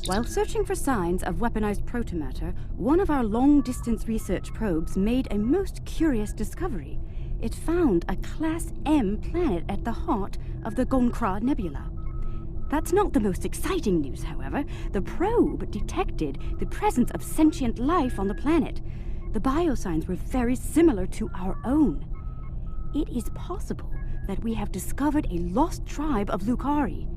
While searching for signs of weaponized protomatter, one of our long-distance research probes made a most curious discovery. It found a Class M planet at the heart of the Gonkra Nebula. That's not the most exciting news, however. The probe detected the presence of sentient life on the planet. The biosigns were very similar to our own. It is possible that we have discovered a lost tribe of Lucari.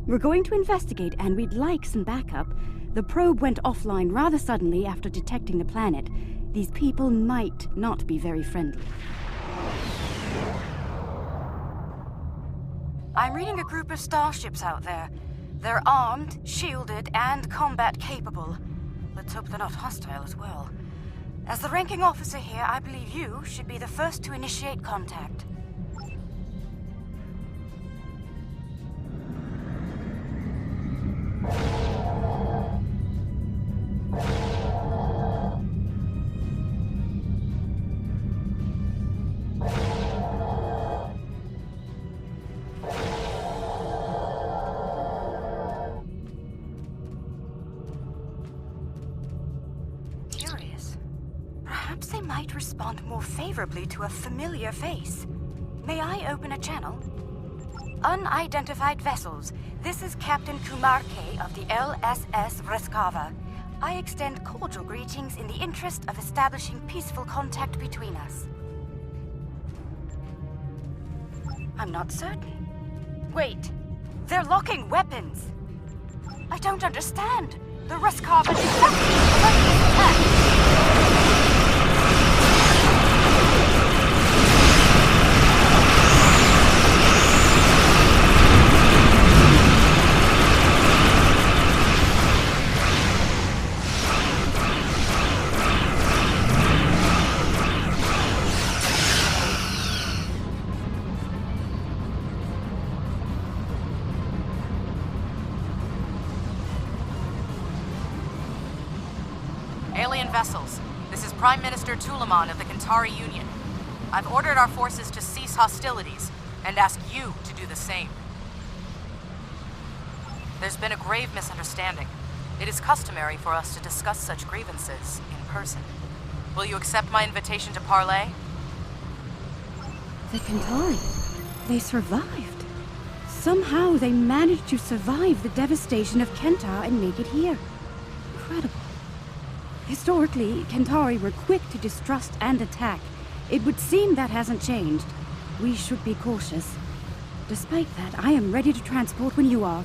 We're going to investigate, and we'd like some backup. The probe went offline rather suddenly after detecting the planet. These people might not be very friendly. I'm reading a group of starships out there. They're armed, shielded, and combat capable. Let's hope they're not hostile as well. As the ranking officer here, I believe you should be the first to initiate contact. Perhaps they might respond more favorably to a familiar face. May I open a channel? Unidentified vessels. This is Captain Kumar K. of the LSS Reskava. I extend cordial greetings in the interest of establishing peaceful contact between us. I'm not certain. Wait, they're locking weapons. I don't understand. The Reskava is attack. Alien vessels, this is Prime Minister Tulaman of the Kentari Union. I've ordered our forces to cease hostilities and ask you to do the same. There's been a grave misunderstanding. It is customary for us to discuss such grievances in person. Will you accept my invitation to parley? The Kentari. They survived. Somehow they managed to survive the devastation of Kentar and make it here. Incredible. Historically, Kentari were quick to distrust and attack. It would seem that hasn't changed. We should be cautious. Despite that, I am ready to transport when you are.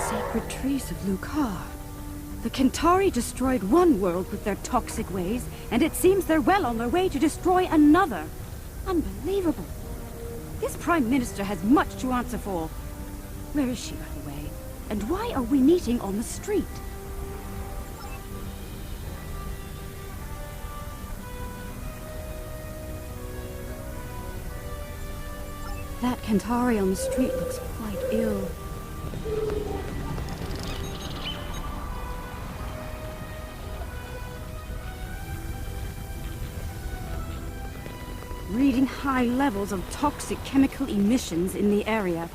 Sacred trees of Lucar. The Kentari destroyed one world with their toxic ways, and it seems they're well on their way to destroy another. Unbelievable. This Prime Minister has much to answer for. Where is she, by the way? And why are we meeting on the street? That Kentari on the street looks quite ill. Reading high levels of toxic chemical emissions in the area.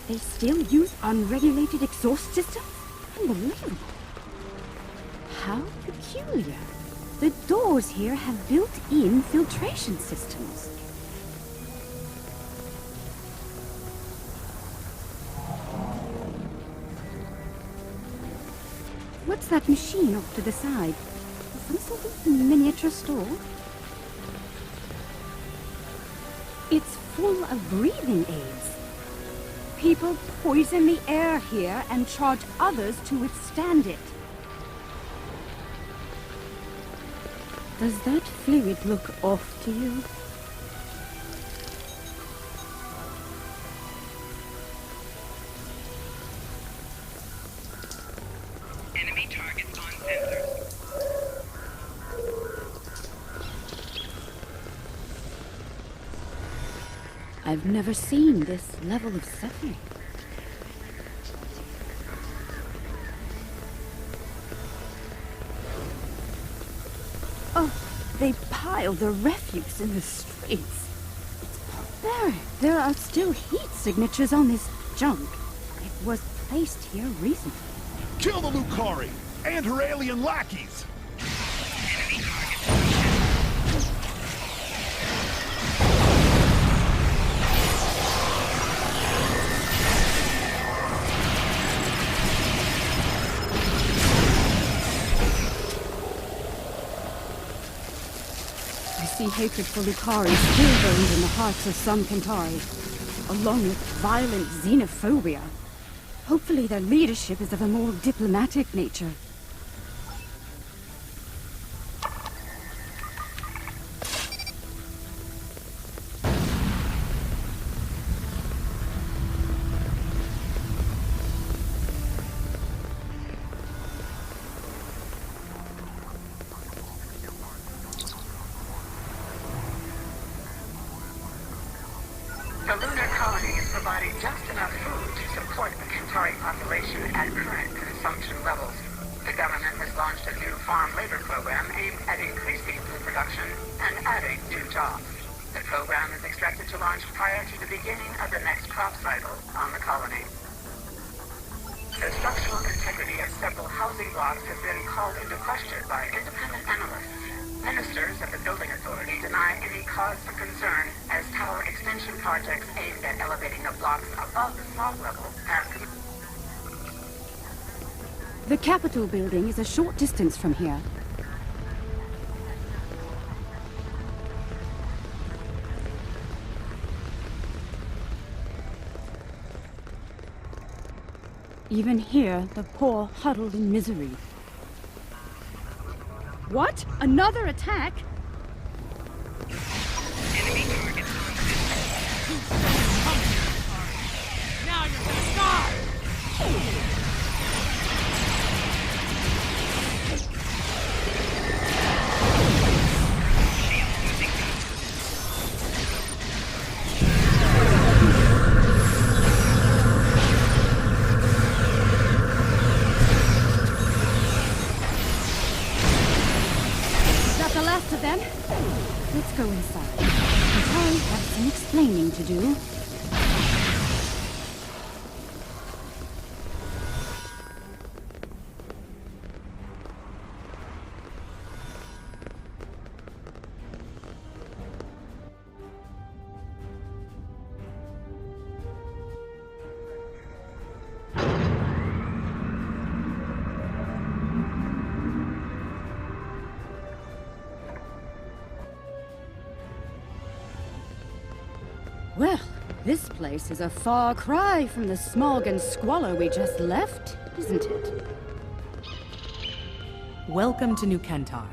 They still use unregulated exhaust systems? Unbelievable. How peculiar. The doors here have built-in filtration systems. What's that machine off to the side? some sort of miniature store? It's full of breathing aids. People poison the air here and charge others to withstand it. Does that fluid look off to you? Enemy targets on sensors. I've never seen this level of suffering. Oh, they pile the refuse in the streets. It's barbaric. There are still heat signatures on this junk. It was placed here recently. Kill the Lucari and her alien lackeys! I see hatred for Lucari still burned in the hearts of some Centauri, along with violent xenophobia. Hopefully their leadership is of a more diplomatic nature. The lunar colony is providing just enough food to support the Centauri population at current consumption levels. The government has launched a new farm labor program aimed at increasing food production and adding new jobs. The program is expected to launch prior to the beginning of the next crop cycle on the colony. The structural integrity of several housing blocks has been called into question by independent analysts. Ministers of the Building Authority deny any cause for concern as tower extension projects aimed at elevating the blocks above the smog level have The Capitol building is a short distance from here. Even here, the poor huddled in misery. What? Another attack? enemy targets on sensors. Now you're gonna die! The last of them. Let's go inside. Centauri have some explaining to do. Well, this place is a far cry from the smog and squalor we just left, isn't it? Welcome to New Kentar.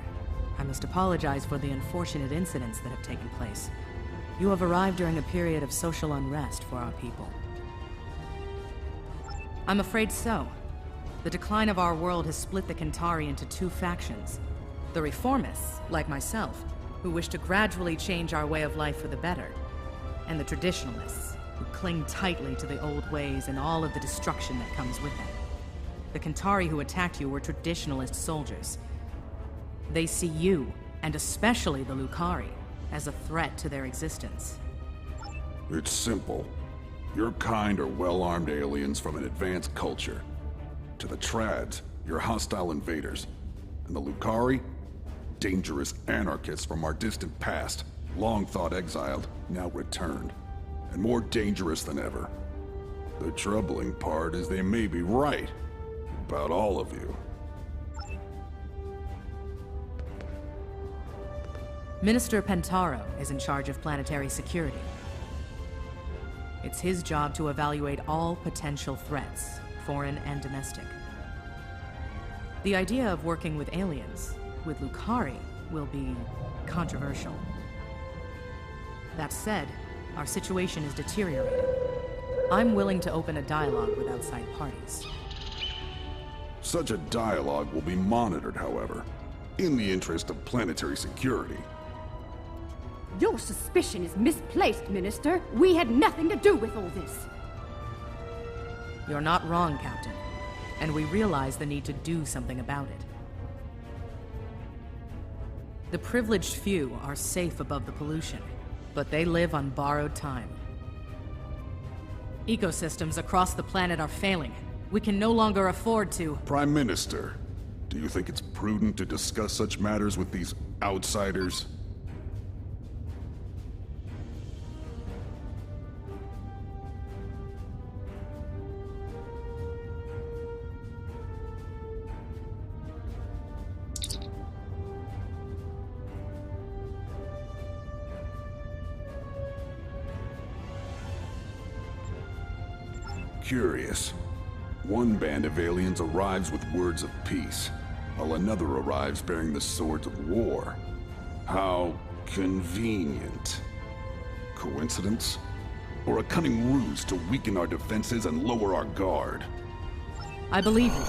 I must apologize for the unfortunate incidents that have taken place. You have arrived during a period of social unrest for our people. I'm afraid so. The decline of our world has split the Centauri into two factions. The reformists, like myself, who wish to gradually change our way of life for the better, and the traditionalists, who cling tightly to the old ways and all of the destruction that comes with them. The Centauri who attacked you were traditionalist soldiers. They see you, and especially the Lucari, as a threat to their existence. It's simple. Your kind are well-armed aliens from an advanced culture. To the Trads, you're hostile invaders. And the Lucari? Dangerous anarchists from our distant past. Long thought exiled, now returned. And more dangerous than ever. The troubling part is they may be right. About all of you. Minister Pentaro is in charge of planetary security. It's his job to evaluate all potential threats, foreign and domestic. The idea of working with aliens, with Lucari, will be controversial. That said, our situation is deteriorating. I'm willing to open a dialogue with outside parties. Such a dialogue will be monitored, however, in the interest of planetary security. Your suspicion is misplaced, Minister. We had nothing to do with all this. You're not wrong, Captain. And we realize the need to do something about it. The privileged few are safe above the pollution, but they live on borrowed time. Ecosystems across the planet are failing. We can no longer afford to... Prime Minister, do you think it's prudent to discuss such matters with these outsiders? Curious. One band of aliens arrives with words of peace, while another arrives bearing the swords of war. How convenient. Coincidence? Or a cunning ruse to weaken our defenses and lower our guard? I believe you.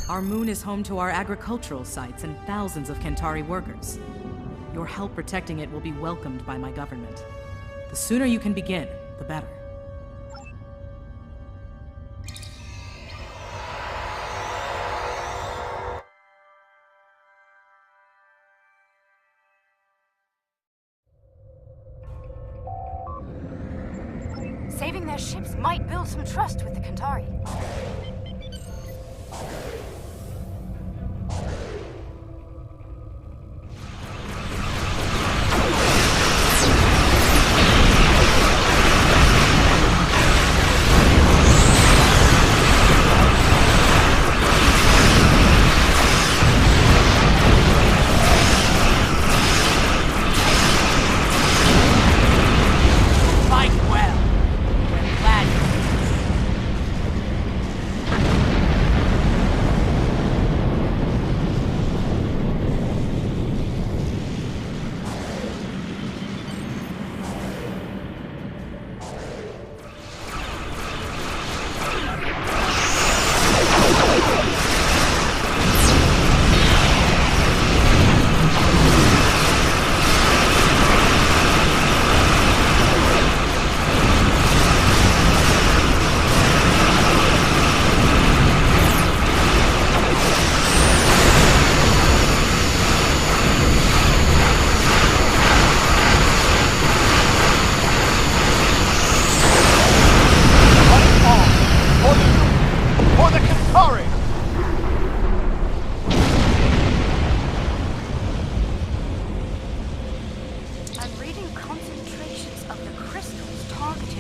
Our moon is home to our agricultural sites and thousands of Kentari workers. Your help protecting it will be welcomed by my government. The sooner you can begin, the better. Saving their ships might build some trust with the Kentari.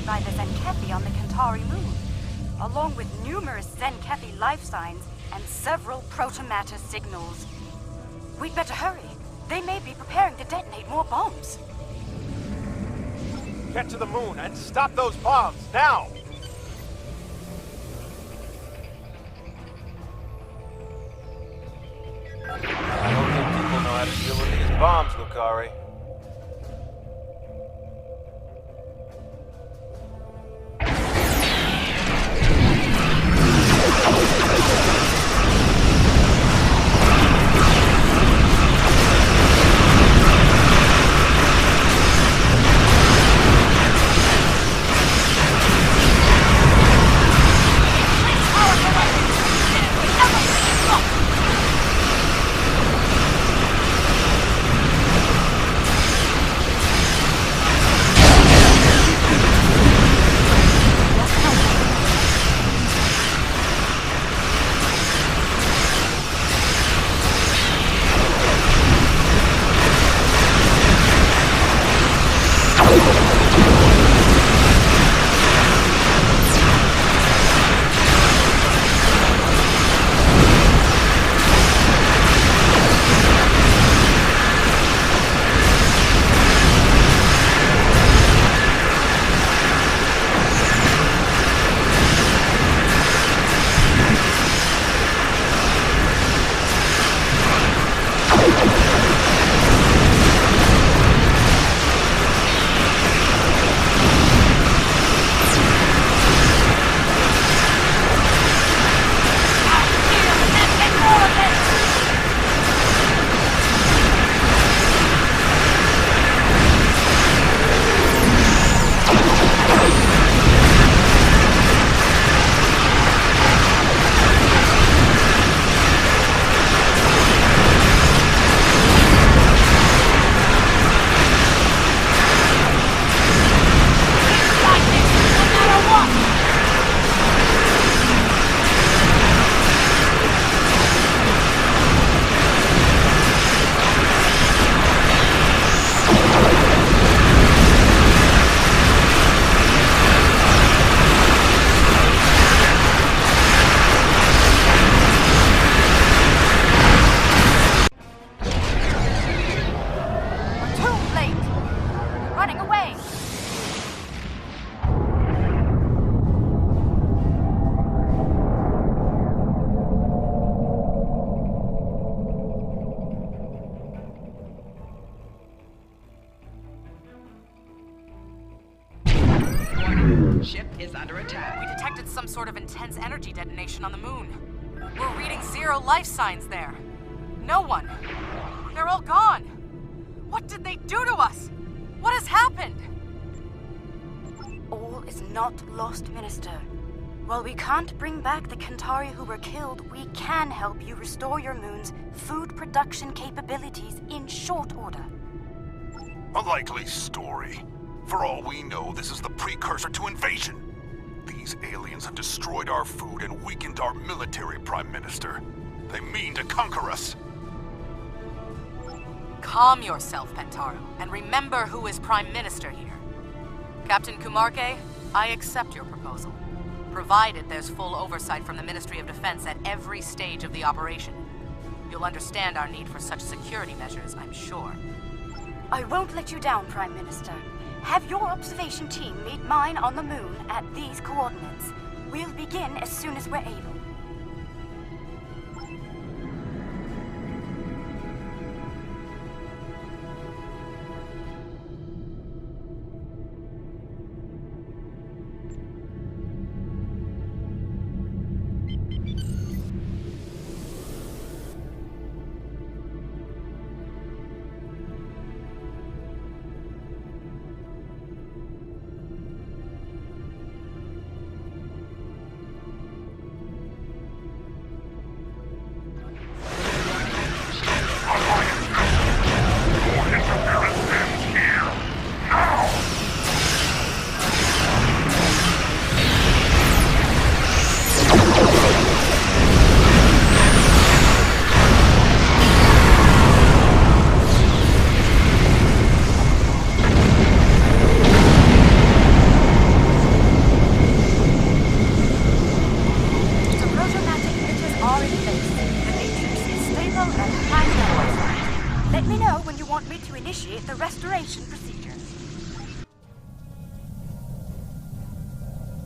By the Zenkethi on the Kentari moon, along with numerous Zenkethi life signs and several Protomatter signals. We'd better hurry. They may be preparing to detonate more bombs. Get to the moon and stop those bombs, now! I don't think people know how to deal with these bombs, Lucari. under attack. We detected some sort of intense energy detonation on the moon. We're reading 0 life signs there. No one. They're all gone. What did they do to us? What has happened? All is not lost, Minister. While we can't bring back the Kentari who were killed, we can help you restore your moon's food production capabilities in short order. A likely story. For all we know, this is the precursor to invasion. These aliens have destroyed our food and weakened our military, Prime Minister. They mean to conquer us. Calm yourself, Pentaro, and remember who is Prime Minister here. Captain Kumarke, I accept your proposal, provided there's full oversight from the Ministry of Defense at every stage of the operation. You'll understand our need for such security measures, I'm sure. I won't let you down, Prime Minister. Have your observation team meet mine on the moon at these coordinates. We'll begin as soon as we're able.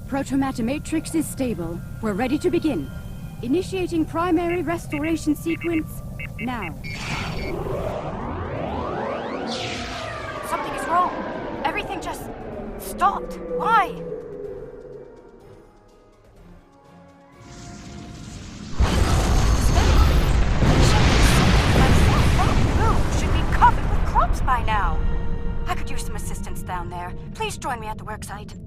Protomatter Matrix is stable. We're ready to begin. Initiating primary restoration sequence now. Something is wrong. Everything just stopped. Why? That should be covered with crops by now. I could use some assistance down there. Please join me at the worksite.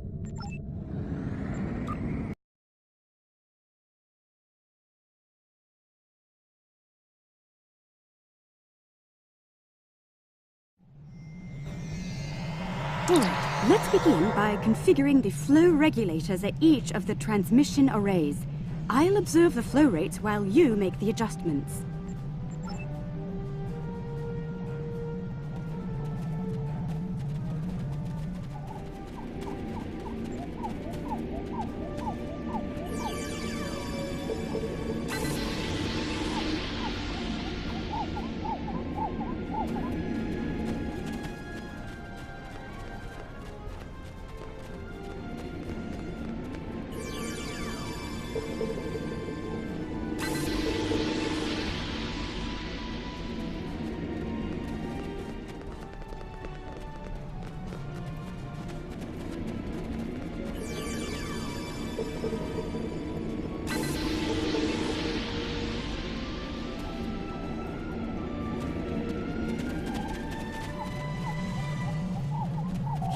Alright, let's begin by configuring the flow regulators at each of the transmission arrays. I'll observe the flow rates while you make the adjustments.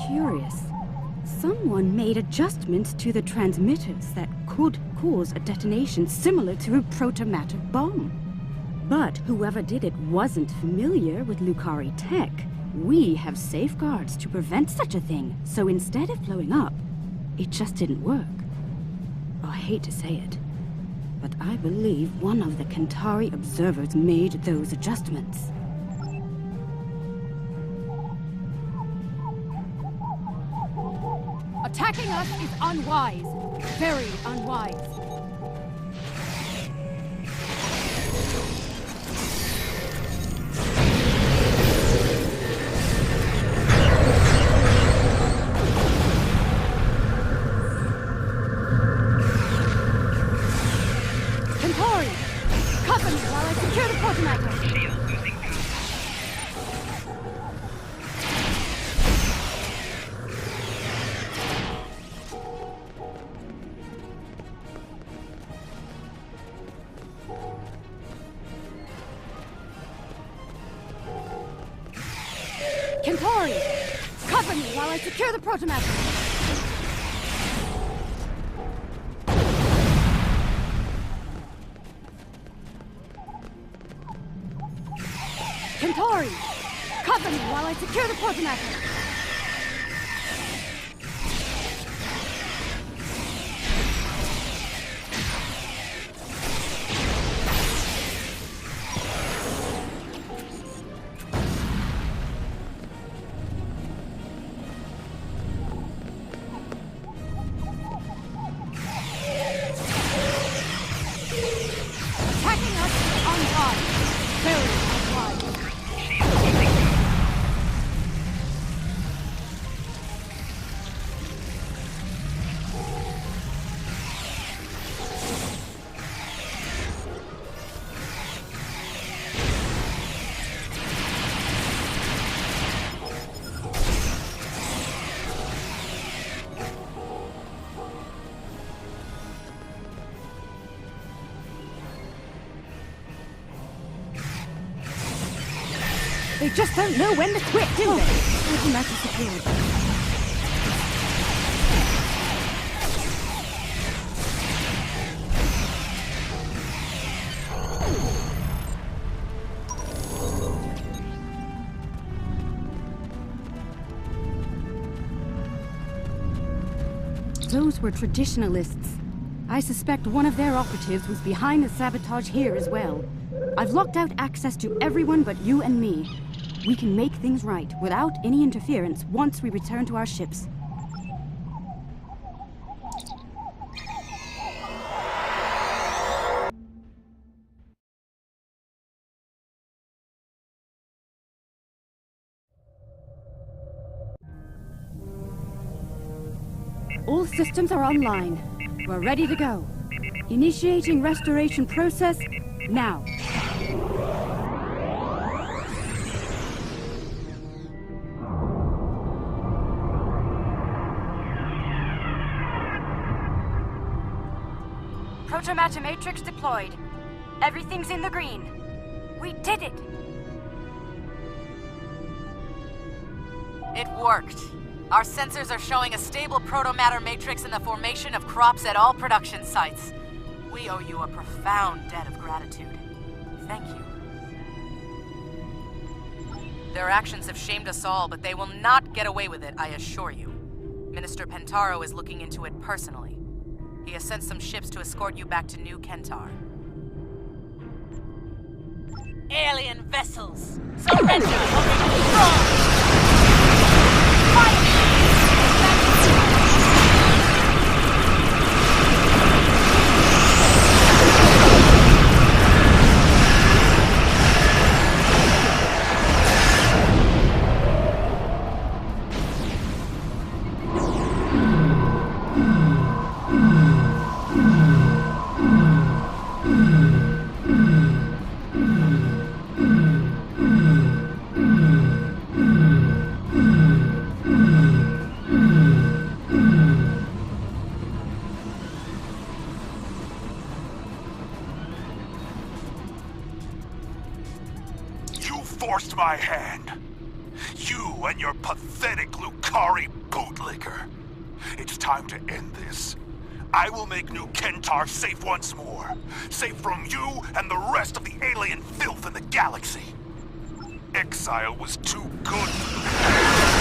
Curious. Someone made adjustments to the transmitters that could cause a detonation similar to a protomatter bomb. But whoever did it wasn't familiar with Lucari tech. We have safeguards to prevent such a thing, so instead of blowing up, it just didn't work. I hate to say it, but I believe one of the Kentari observers made those adjustments. Attacking us is unwise. Very unwise. Kentari! Cover me while I secure the Protomatter! Centauri! Cover me while I secure the Protomatter! Centauri! Cover me while I secure the Protomatter! Attacking us on guard! Very wide. They just don't know when to quit, do they? Protomatter secured. Those were traditionalists. I suspect one of their operatives was behind the sabotage here as well. I've locked out access to everyone but you and me. We can make things right without any interference once we return to our ships. All systems are online. We're ready to go. Initiating restoration process now. Protomatter Matrix deployed. Everything's in the green. We did it! It worked. Our sensors are showing a stable Protomatter Matrix in the formation of crops at all production sites. We owe you a profound debt of gratitude. Thank you. Their actions have shamed us all, but they will not get away with it, I assure you. Minister Pentaro is looking into it personally. He has sent some ships to escort you back to New Kentar. Alien vessels, surrender or be destroyed! Fight! Forced my hand. You and your pathetic Lucari bootlicker. It's time to end this. I will make New Kentar safe once more. Safe from you and the rest of the alien filth in the galaxy. Exile was too good for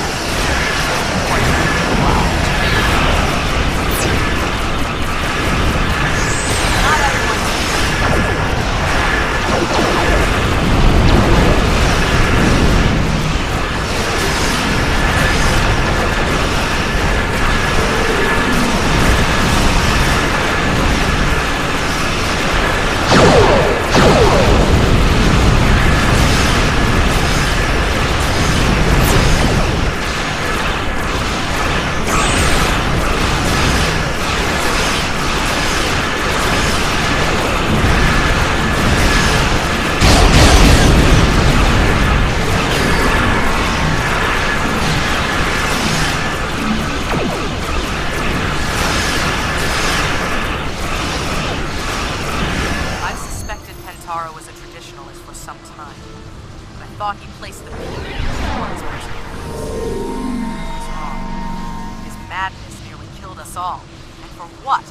Pentaro was a traditionalist for some time. I thought he placed the beacon What's wrong? His madness nearly killed us all. And for what?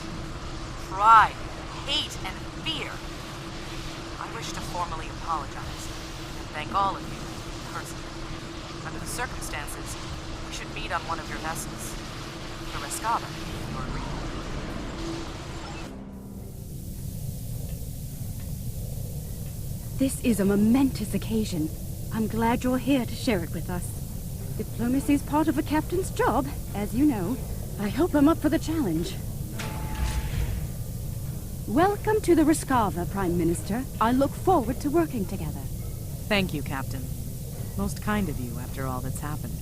Pride, hate, and fear. I wish to formally apologize and thank all of you personally. Under the circumstances, we should meet on one of your vessels. The Rescava, if you agree. This is a momentous occasion. I'm glad you're here to share it with us. Diplomacy is part of a captain's job, as you know. I hope I'm up for the challenge. Welcome to the Rescava, Prime Minister. I look forward to working together. Thank you, Captain. Most kind of you after all that's happened.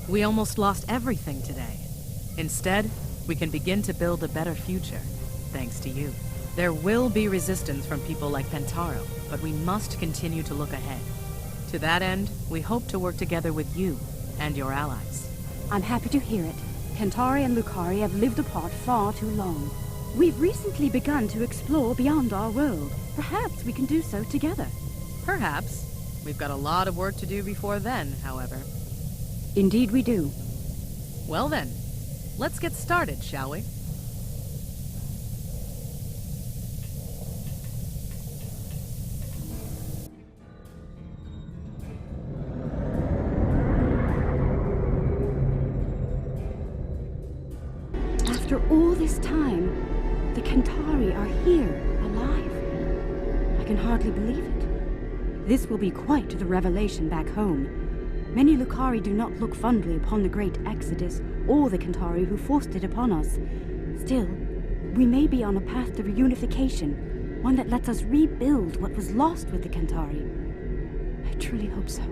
We almost lost everything today. Instead, we can begin to build a better future, thanks to you. There will be resistance from people like Pentaro, but we must continue to look ahead. To that end, we hope to work together with you and your allies. I'm happy to hear it. Kentari and Lucari have lived apart far too long. We've recently begun to explore beyond our world. Perhaps we can do so together. Perhaps. We've got a lot of work to do before then, however. Indeed we do. Well then, let's get started, shall we? After all this time, the Kentari are here, alive. I can hardly believe it. This will be quite the revelation back home. Many Lucari do not look fondly upon the great Exodus or the Kentari who forced it upon us. Still, we may be on a path to reunification, one that lets us rebuild what was lost with the Kentari. I truly hope so.